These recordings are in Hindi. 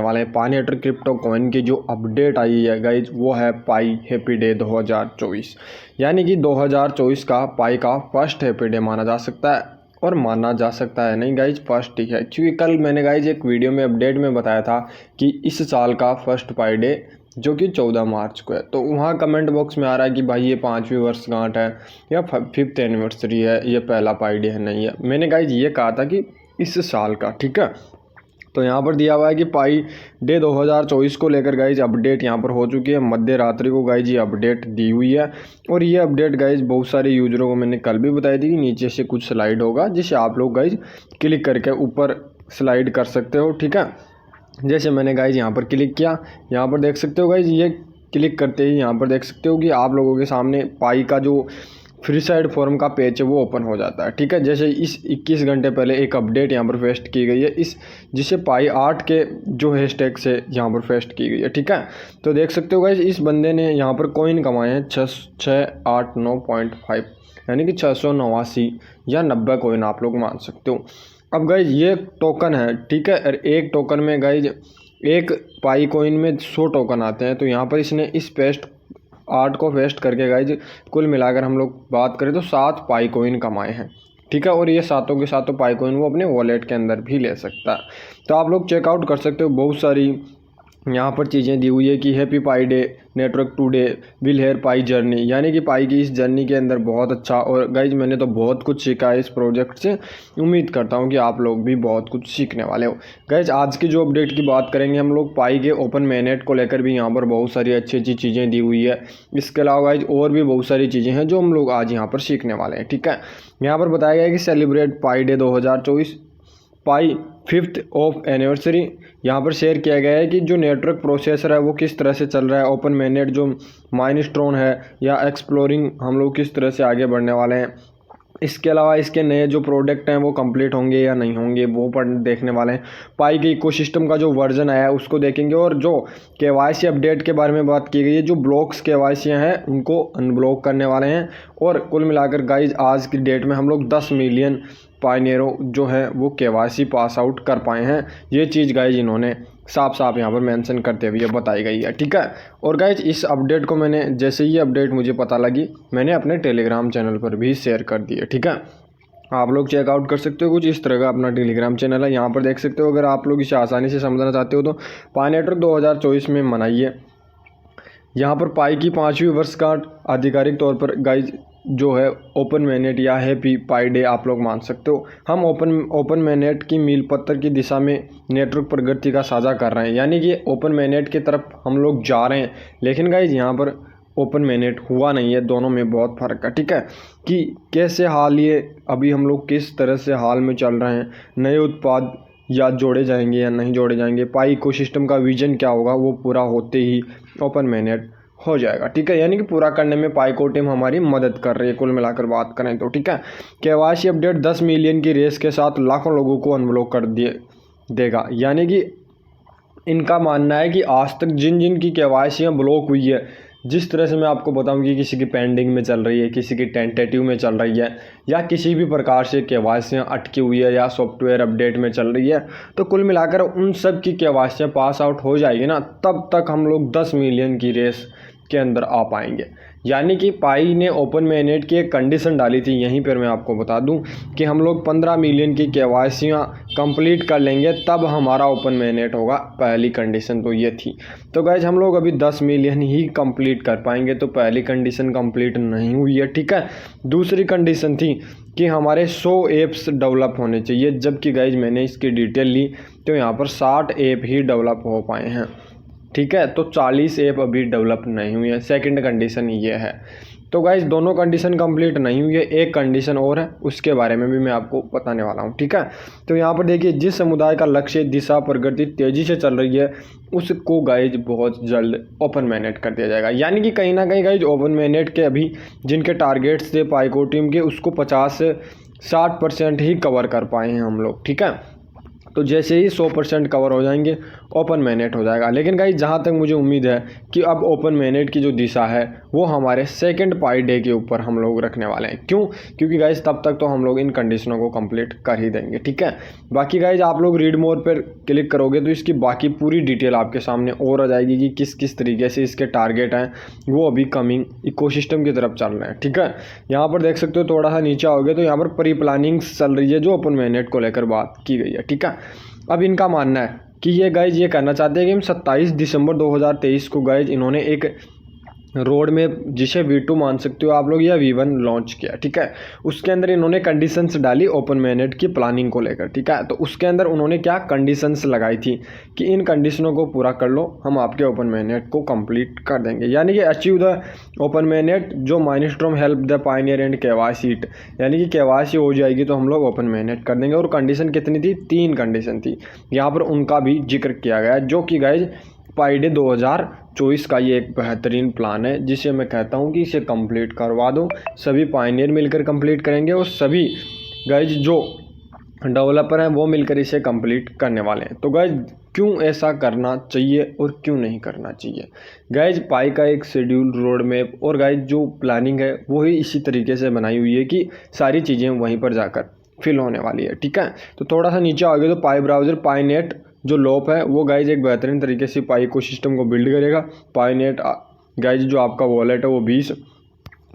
वाले हैं पाईनेटर क्रिप्टो कॉइन की जो अपडेट आई है गाइज, वो है पाई हैप्पी डे 2024, यानी कि 2024 का पाई का फर्स्ट हैप्पी डे माना जा सकता है। और माना जा सकता है नहीं गाइज, फर्स्ट ही है, क्योंकि कल मैंने गाइज एक वीडियो में अपडेट में बताया था कि इस साल का फर्स्ट पाई डे जो कि 14 मार्च को है। तो वहाँ कमेंट बॉक्स में आ रहा है कि भाई ये 5वीं वर्षगांठ है या 5th एनिवर्सरी है, ये पहला पाई डे है। नहीं है, मैंने गाइज ये कहा था कि इस साल का, ठीक है। तो यहाँ पर दिया हुआ है कि पाई डे 2024 को लेकर गाइज अपडेट यहाँ पर हो चुकी है। मध्य रात्रि को गाइज ये अपडेट दी हुई है। और ये अपडेट गाइज बहुत सारे यूजरों को मैंने कल भी बताई थी कि नीचे से कुछ स्लाइड होगा जिसे आप लोग गाइज क्लिक करके ऊपर स्लाइड कर सकते हो, ठीक है। जैसे मैंने गाइज यहाँ पर क्लिक किया, यहाँ पर देख सकते हो गाइज, ये क्लिक करते ही यहाँ पर देख सकते हो कि आप लोगों के सामने पाई का जो फ्री साइड फॉर्म का पेज है वो ओपन हो जाता है, ठीक है। जैसे इस 21 घंटे पहले एक अपडेट यहाँ पर पेस्ट की गई है जिसे पाई 8 के जो हैशटैग से यहाँ पर पेस्ट की गई है, ठीक है। तो देख सकते हो गाइज, इस बंदे ने यहाँ पर कॉइन कमाए हैं 689.5, यानी कि 689 या 90 कॉइन आप लोग मान सकते हो। अब गाइज ये टोकन है, ठीक है। और एक टोकन में गाइज एक पाई कॉइन में 100 टोकन आते हैं। तो यहाँ पर इसने इस पेस्ट 8 को पेस्ट करके गाइज कुल मिलाकर हम लोग बात करें तो 7 पाई कॉइन कमाए हैं, ठीक है। और ये सातों के सातों पाई कॉइन वो अपने वॉलेट के अंदर भी ले सकता है। तो आप लोग चेकआउट कर सकते हो, बहुत सारी यहाँ पर चीज़ें दी हुई है कि happy pi day network today will hair pi journey, यानी कि पाई की इस जर्नी के अंदर बहुत अच्छा। और गाइज मैंने तो बहुत कुछ सीखा है इस प्रोजेक्ट से, उम्मीद करता हूँ कि आप लोग भी बहुत कुछ सीखने वाले हो। गाइज आज की जो अपडेट की बात करेंगे हम लोग, पाई के ओपन मेनेट को लेकर भी यहाँ पर बहुत सारी अच्छी अच्छी चीज़ें दी हुई है। इसके अलावा गाइज और भी बहुत सारी चीज़ें हैं जो हम लोग आज यहाँ पर सीखने वाले हैं, ठीक है। यहाँ पर बताया गया है कि celebrate pi day 2024 pi 5th of anniversary. यहाँ पर शेयर किया गया है कि जो नेटवर्क प्रोसेसर है वो किस तरह से चल रहा है, ओपन मेनेट जो माइलस्टोन है या एक्सप्लोरिंग हम लोग किस तरह से आगे बढ़ने वाले हैं। इसके अलावा इसके नए जो प्रोडक्ट हैं वो कंप्लीट होंगे या नहीं होंगे वो देखने वाले हैं। पाई के इकोसिस्टम का जो वर्जन आया है उसको देखेंगे। और जो केवाईसी अपडेट के बारे में बात की गई है, जो ब्लॉक्स केवाईसी हैं उनको अनब्लॉक करने वाले हैं। और कुल मिलाकर गाइज आज की डेट में हम लोग 10 मिलियन पायनियरों जो है वो केवाईसी पास आउट कर पाए हैं। ये चीज़ गाइज इन्होंने साफ साफ यहाँ पर मेंशन करते हुए बताई गई है, ठीक है। और गाइज इस अपडेट को मैंने जैसे ही अपडेट मुझे पता लगी मैंने अपने टेलीग्राम चैनल पर भी शेयर कर दी है, ठीक है। आप लोग चेकआउट कर सकते हो, कुछ इस तरह का अपना टेलीग्राम चैनल है। यहाँ पर देख सकते हो, अगर आप लोग इसे आसानी से समझना चाहते हो तो पाईनेटर 2024 में मनाइए। यहाँ पर पाई की 5वीं वर्षगांठ आधिकारिक तौर पर गाइज जो है ओपन मेनेट या हैप्पी पाई डे आप लोग मान सकते हो। हम ओपन मेनेट की मील पत्थर की दिशा में नेटवर्क प्रगति का साझा कर रहे हैं, यानी कि ओपन मेनेट की तरफ हम लोग जा रहे हैं। लेकिन गाइज यहाँ पर ओपन मेनेट हुआ नहीं है, दोनों में बहुत फ़र्क है, ठीक है। कि कैसे हाल ये अभी हम लोग किस तरह से हाल में चल रहे हैं, नए उत्पाद या जोड़े जाएंगे या नहीं जोड़े जाएंगे, पाई इकोसिस्टम का विजन क्या होगा वो पूरा होते ही ओपन मेनेट हो जाएगा, ठीक है। यानी कि पूरा करने में पाई को टीम हमारी मदद कर रही है कुल मिलाकर बात करें तो, ठीक है। केवाईसी अपडेट 10 मिलियन की रेस के साथ लाखों लोगों को अनब्लॉक कर देगा। यानी कि इनका मानना है कि आज तक जिन जिन की केवाईसी ब्लॉक हुई है, जिस तरह से मैं आपको बताऊं कि किसी की पेंडिंग में चल रही है, किसी की टेंटेटिव में चल रही है, या किसी भी प्रकार से केवाईसी अटकी हुई है या सॉफ्टवेयर अपडेट में चल रही है, तो कुल मिलाकर उन सब की केवाईसी पास आउट हो जाएगी ना, तब तक हम लोग 10 मिलियन की रेस के अंदर आ पाएंगे। यानी कि पाई ने ओपन मेनेट की एक कंडीशन डाली थी, यहीं पर मैं आपको बता दूं कि हम लोग 15 मिलियन की केवाईसियाँ कंप्लीट कर लेंगे तब हमारा ओपन मेनेट होगा। पहली कंडीशन तो ये थी। तो गाइज हम लोग अभी 10 मिलियन ही कंप्लीट कर पाएंगे, तो पहली कंडीशन कंप्लीट नहीं हुई है, ठीक है। दूसरी कंडीशन थी कि हमारे 100 ऐप्स डेवलप होने चाहिए, जबकि गाइज मैंने इसकी डिटेल ली तो यहाँ पर 60 ऐप ही डेवलप हो पाए हैं, ठीक है। तो 40 ऐप अभी डेवलप नहीं हुई है। सेकंड कंडीशन ये है। तो गाइज दोनों कंडीशन कंप्लीट नहीं हुई है, एक कंडीशन और है, उसके बारे में भी मैं आपको बताने वाला हूँ, ठीक है। तो यहाँ पर देखिए, जिस समुदाय का लक्ष्य दिशा प्रगति तेजी से चल रही है उसको गाइज बहुत जल्द ओपन मेनेट कर दिया जाएगा। यानी कि कहीं ना कहीं गाइज ओपन मेनेट के अभी जिनके टारगेट्स थे पाईको टीम के, उसको 50 से 60% ही कवर कर पाए हैं हम लोग, ठीक है। तो जैसे ही 100% कवर हो जाएंगे ओपन मैनेट हो जाएगा। लेकिन गाइज जहाँ तक मुझे उम्मीद है कि अब ओपन मैनेट की जो दिशा है वो हमारे सेकंड पाई डे के ऊपर हम लोग रखने वाले हैं। क्यों? क्योंकि गाइज तब तक तो हम लोग इन कंडीशनों को कंप्लीट कर ही देंगे, ठीक है। बाकी गाइज आप लोग रीड मोर पर क्लिक करोगे तो इसकी बाकी पूरी डिटेल आपके सामने और आ जाएगी कि किस किस तरीके से इसके टारगेट हैं वो अभी कमिंग इकोसिस्टम की तरफ चल रहे हैं, ठीक है। यहाँ पर देख सकते हो थोड़ा सा नीचे आओगे तो यहाँ पर प्री प्लानिंग चल रही है जो ओपन मैनेट को लेकर बात की गई है, ठीक है। अब इनका मानना है कि ये गाइज ये कहना चाहते हैं कि हम 27 दिसंबर 2023 को गाइज इन्होंने एक रोड में जिसे V2 मान सकते हो आप लोग या V1 लॉन्च किया, ठीक है। उसके अंदर इन्होंने कंडीशंस डाली ओपन मैनेट की प्लानिंग को लेकर, ठीक है। तो उसके अंदर उन्होंने क्या कंडीशंस लगाई थी कि इन कंडीशनों को पूरा कर लो, हम आपके ओपन मैनेट को कंप्लीट कर देंगे। यानी कि अचीव द ओपन मैनेट जो milestone help the Pioneer and KYC it, यानी कि KYC हो जाएगी तो हम लोग ओपन मैनेट कर देंगे। और कंडीशन कितनी थी? 3 कंडीशन थी। यहाँ पर उनका भी जिक्र किया गया जो कि गाइज पाई डे 2024 का ये एक बेहतरीन प्लान है जिसे मैं कहता हूँ कि इसे कंप्लीट करवा दो। सभी पायनियर मिलकर कंप्लीट करेंगे और सभी गाइज जो डेवलपर हैं वो मिलकर इसे कंप्लीट करने वाले हैं। तो गाइज क्यों ऐसा करना चाहिए और क्यों नहीं करना चाहिए? गाइज पाई का एक शेड्यूल रोड मैप और गाइज जो प्लानिंग है वो ही इसी तरीके से बनाई हुई है कि सारी चीज़ें वहीं पर जाकर फिल होने वाली है, ठीक है। तो थोड़ा सा नीचे आ गए तो पाई ब्राउज़र पाईनेट जो लोप है वो गाइज एक बेहतरीन तरीके से पाई इकोसिस्टम को बिल्ड करेगा। पाईनेट गाइज जो आपका वॉलेट है वो 20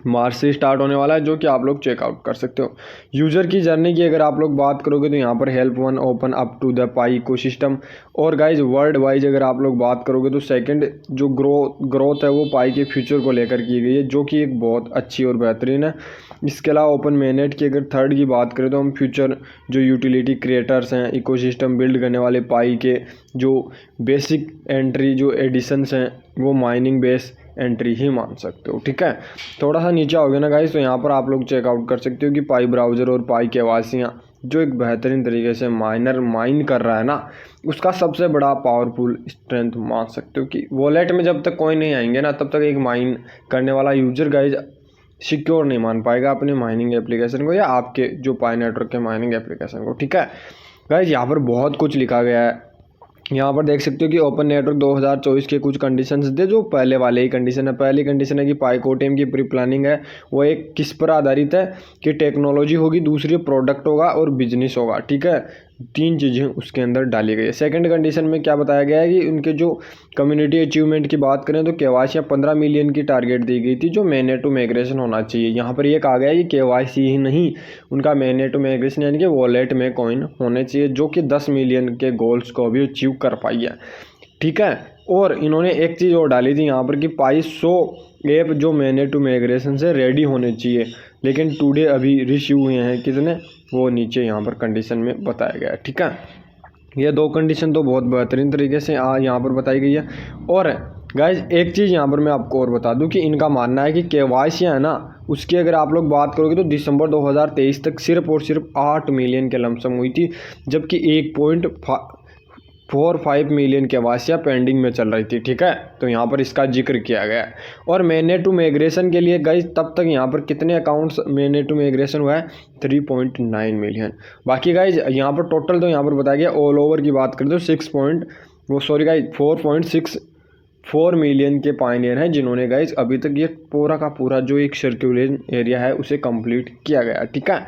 मार्च से स्टार्ट होने वाला है जो कि आप लोग चेकआउट कर सकते हो। यूज़र की जर्नी की अगर आप लोग बात करोगे तो यहाँ पर help one open up to the Pi ecosystem. और गाइज वर्ल्ड वाइज अगर आप लोग बात करोगे तो सेकंड जो ग्रोथ है वो पाई के फ्यूचर को लेकर की गई है जो कि एक बहुत अच्छी और बेहतरीन है। इसके अलावा ओपन मैनेट की अगर थर्ड की बात करें तो हम फ्यूचर जो यूटिलिटी क्रिएटर्स हैं इकोसिस्टम बिल्ड करने वाले पाई के जो बेसिक एंट्री जो एडिशंस हैं वो माइनिंग बेस एंट्री ही मान सकते हो, ठीक है। थोड़ा सा नीचे आओगे ना गाइस तो यहाँ पर आप लोग चेकआउट कर सकते हो कि पाई ब्राउज़र और पाई KYC जो एक बेहतरीन तरीके से माइनर माइन कर रहा है ना उसका सबसे बड़ा पावरफुल स्ट्रेंथ मान सकते हो कि वॉलेट में जब तक कॉइन नहीं आएंगे ना तब तक एक माइन करने वाला यूजर गाइज सिक्योर नहीं मान पाएगा अपने माइनिंग एप्लीकेशन को या आपके जो पाई नेटवर्क के माइनिंग एप्लीकेशन को, ठीक है। गाइज यहाँ पर बहुत कुछ लिखा गया है। यहाँ पर देख सकते हो कि ओपन नेटवर्क 2024 के कुछ कंडीशंस दे जो पहले वाले ही कंडीशन है। पहली कंडीशन है कि पाई कोटेम की प्री प्लानिंग है वो एक किस पर आधारित है कि टेक्नोलॉजी होगी, दूसरी प्रोडक्ट होगा और बिजनेस होगा, ठीक है। 3 चीज़ें उसके अंदर डाली गई है। सेकंड कंडीशन में क्या बताया गया है कि उनके जो कम्युनिटी अचीवमेंट की बात करें तो KYC 15 मिलियन की टारगेट दी गई थी जो मैनेट टू माइग्रेशन होना चाहिए। यहाँ पर ये कहा गया है कि KYC ही नहीं उनका मैनेट टू माइग्रेशन यानी कि वॉलेट में कॉइन होने चाहिए जो कि 10 मिलियन के गोल्स को भी अचीव कर पाई है, ठीक है। और इन्होंने एक चीज़ और डाली थी यहाँ पर कि पाई 100 ऐप जो मैनेट टू माइग्रेशन से रेडी होने चाहिए, लेकिन टुडे अभी रिसीव हुए हैं कितने वो नीचे यहाँ पर कंडीशन में बताया गया है, ठीक है। ये 2 कंडीशन तो बहुत बेहतरीन तरीके से यहाँ पर बताई गई है। और गाइज एक चीज़ यहाँ पर मैं आपको और बता दूं कि इनका मानना है कि KYC है ना उसकी अगर आप लोग बात करोगे तो दिसंबर 2023 तक सिर्फ और सिर्फ 8 मिलियन के लमसम हुई थी जबकि 1.45 मिलियन KYC पेंडिंग में चल रही थी, ठीक है। तो यहाँ पर इसका जिक्र किया गया है। और मैनेट टू माइग्रेशन के लिए गाइज तब तक यहाँ पर कितने अकाउंट्स मैनेट टू माइग्रेशन हुआ है 3.9 मिलियन। बाकी गाइज यहाँ पर टोटल तो यहाँ पर बताया गया ऑल ओवर की बात करें तो 4.64 मिलियन के पायनियर हैं जिन्होंने गाइज अभी तक ये पूरा का पूरा जो एक सर्कुलेशन एरिया है उसे कंप्लीट किया गया, ठीक है।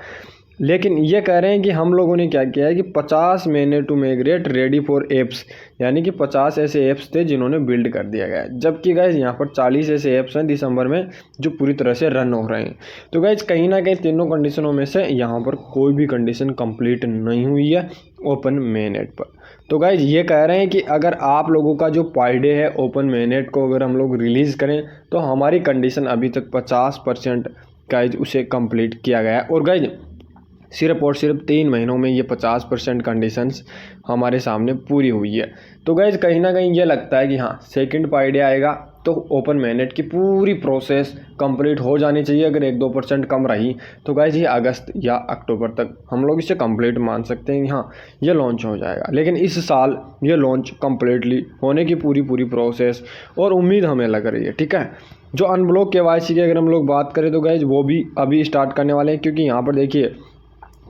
लेकिन ये कह रहे हैं कि हम लोगों ने क्या किया है कि 50 mainnet to migrate ready for apps यानी कि 50 ऐसे ऐप्स थे जिन्होंने बिल्ड कर दिया गया है, जबकि गाइज यहाँ पर 40 ऐसे ऐप्स हैं दिसंबर में जो पूरी तरह से रन हो रहे हैं। तो गाइज कहीं ना कहीं तीनों कंडीशनों में से यहाँ पर कोई भी कंडीशन कंप्लीट नहीं हुई है ओपन मैनेट पर। तो गाइज ये कह रहे हैं कि अगर आप लोगों का जो पाई डे है ओपन मैनेट को अगर हम लोग रिलीज़ करें तो हमारी कंडीशन अभी तक 50% गाइज उसे कंप्लीट किया गया है। और गाइज सिर्फ और सिर्फ 3 महीनों में ये 50% कंडीशंस हमारे सामने पूरी हुई है। तो गाइज कहीं ना कहीं ये लगता है कि हाँ सेकंड पाई डे आएगा तो ओपन मैनेट की पूरी प्रोसेस कंप्लीट हो जानी चाहिए। अगर 1-2% कम रही तो गाइज ये अगस्त या अक्टूबर तक हम लोग इसे कंप्लीट मान सकते हैं कि हाँ ये लॉन्च हो जाएगा। लेकिन इस साल ये लॉन्च कम्प्लीटली होने की पूरी प्रोसेस और उम्मीद हमें लग रही है, ठीक है। जो अनब्लॉक KYC की अगर हम लोग बात करें तो गाइज वो भी अभी स्टार्ट करने वाले हैं क्योंकि यहाँ पर देखिए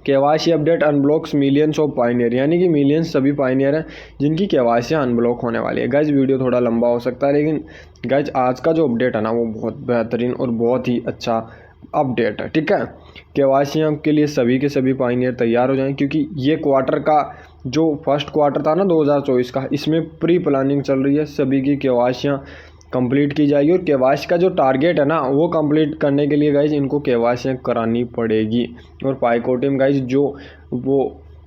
KYC update unblocks millions of pioneer, यानी कि मिलियंस सभी पायनियर हैं जिनकी केवाईसी अनब्लॉक होने वाली है। गाइज वीडियो थोड़ा लंबा हो सकता है, लेकिन गाइज आज का जो अपडेट है ना वो बहुत बेहतरीन और बहुत ही अच्छा अपडेट है। ठीक है, केवाईसी के लिए सभी के सभी पायनियर तैयार हो जाएं, क्योंकि ये क्वार्टर का जो फर्स्ट क्वार्टर था ना 2024 का, इसमें प्री प्लानिंग चल रही है। सभी की केवाईसियाँ कंप्लीट की जाएगी और केवाईसी का जो टारगेट है ना वो कंप्लीट करने के लिए गाइज इनको केवाईसी करानी पड़ेगी। और पाइको टीम गाइज जो वो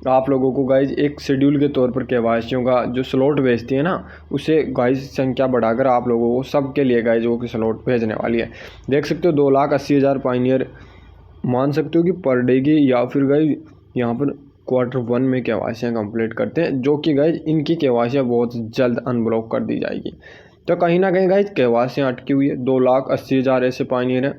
आप लोगों को गाइज एक शेड्यूल के तौर पर केवाईसियों का जो स्लॉट भेजती है ना, उसे गाइज संख्या बढ़ाकर आप लोगों को सब के लिए गाइज वो स्लॉट भेजने वाली है। देख सकते हो 2,80,000 पायनियर मान सकते हो कि पर डे की, या फिर गाइज यहाँ पर Q1 में केवाईसियाँ कंप्लीट करते हैं, जो कि गाइज इनकी केवाईसियाँ बहुत जल्द अनब्लॉक कर दी जाएगी। तो कहीं ना कहीं गाइज केवाईसियाँ अटकी हुई है। 2,80,000 ऐसे पायनियर हैं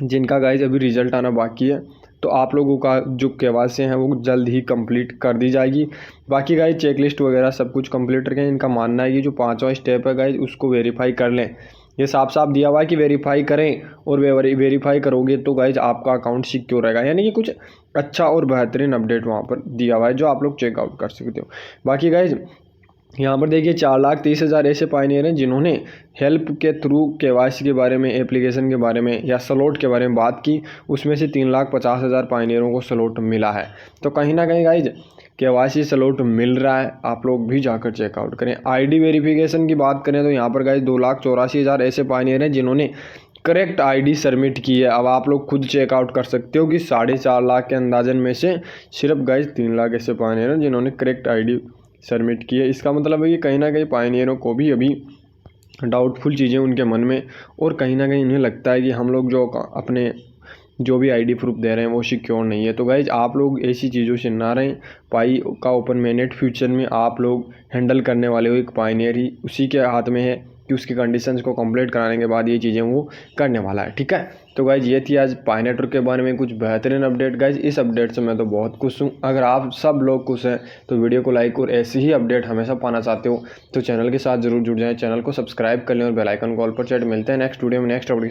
जिनका गाइज अभी रिजल्ट आना बाकी है। तो आप लोगों का जो केवाईसी हैं वो जल्द ही कंप्लीट कर दी जाएगी। बाकी गाइज चेकलिस्ट वगैरह सब कुछ कंप्लीट रखें। इनका मानना है कि जो 5वां स्टेप है गाइज उसको वेरीफाई कर लें। ये साफ साफ दिया हुआ है कि वेरीफाई करें, और वेरीफाई करोगे तो गाइज आपका अकाउंट सिक्योर रहेगा। यानी कि कुछ अच्छा और बेहतरीन अपडेट वहाँ पर दिया हुआ है जो आप लोग चेकआउट कर सकते हो। बाकी गाइज यहाँ पर देखिए 4,30,000 ऐसे पायनियर हैं जिन्होंने हेल्प के थ्रू केवाईसी के बारे में, एप्लीकेशन के बारे में या स्लॉट के बारे में बात की। उसमें से 3,50,000 पायनियरों को स्लॉट मिला है। तो कहीं ना कहीं गाइज केवाईसी स्लॉट मिल रहा है, आप लोग भी जाकर चेकआउट करें। आईडी वेरिफिकेशन की बात करें तो यहाँ पर गाइज 2,84,000 ऐसे पायनियर हैं जिन्होंने करेक्ट आईडी सबमिट की है। अब आप लोग खुद चेकआउट कर सकते हो कि 4.5 लाख के अंदाजन में से सिर्फ गाइज 3 लाख ऐसे पायनियर हैं जिन्होंने करेक्ट आईडी सबमिट की है। इसका मतलब है कि कहीं ना कहीं पायनियरों को भी अभी डाउटफुल चीज़ें उनके मन में, और कहीं ना कहीं इन्हें लगता है कि हम लोग जो अपने जो भी आईडी प्रूफ दे रहे हैं वो सिक्योर नहीं है। तो गाइज आप लोग ऐसी चीज़ों से ना रहें। पाई का ओपन मेनेट फ्यूचर में आप लोग हैंडल करने वाले हो, एक पायनियर ही उसी के हाथ में है कि उसकी कंडीशंस को कंप्लीट कराने के बाद ये चीज़ें वो करने वाला है। ठीक है, तो गाइज ये थी आज पाई नेटवर्क के बारे में कुछ बेहतरीन अपडेट। गाइज इस अपडेट से मैं तो बहुत खुश हूँ। अगर आप सब लोग खुश हैं तो वीडियो को लाइक और ऐसी ही अपडेट हमेशा पाना चाहते हो तो चैनल के साथ जरूर जुड़ जाएं। चैनल को सब्सक्राइब कर लें और बेल आइकन कॉल पर सेट। मिलते हैं नेक्स्ट वीडियो में नेक्स्ट अपडेट।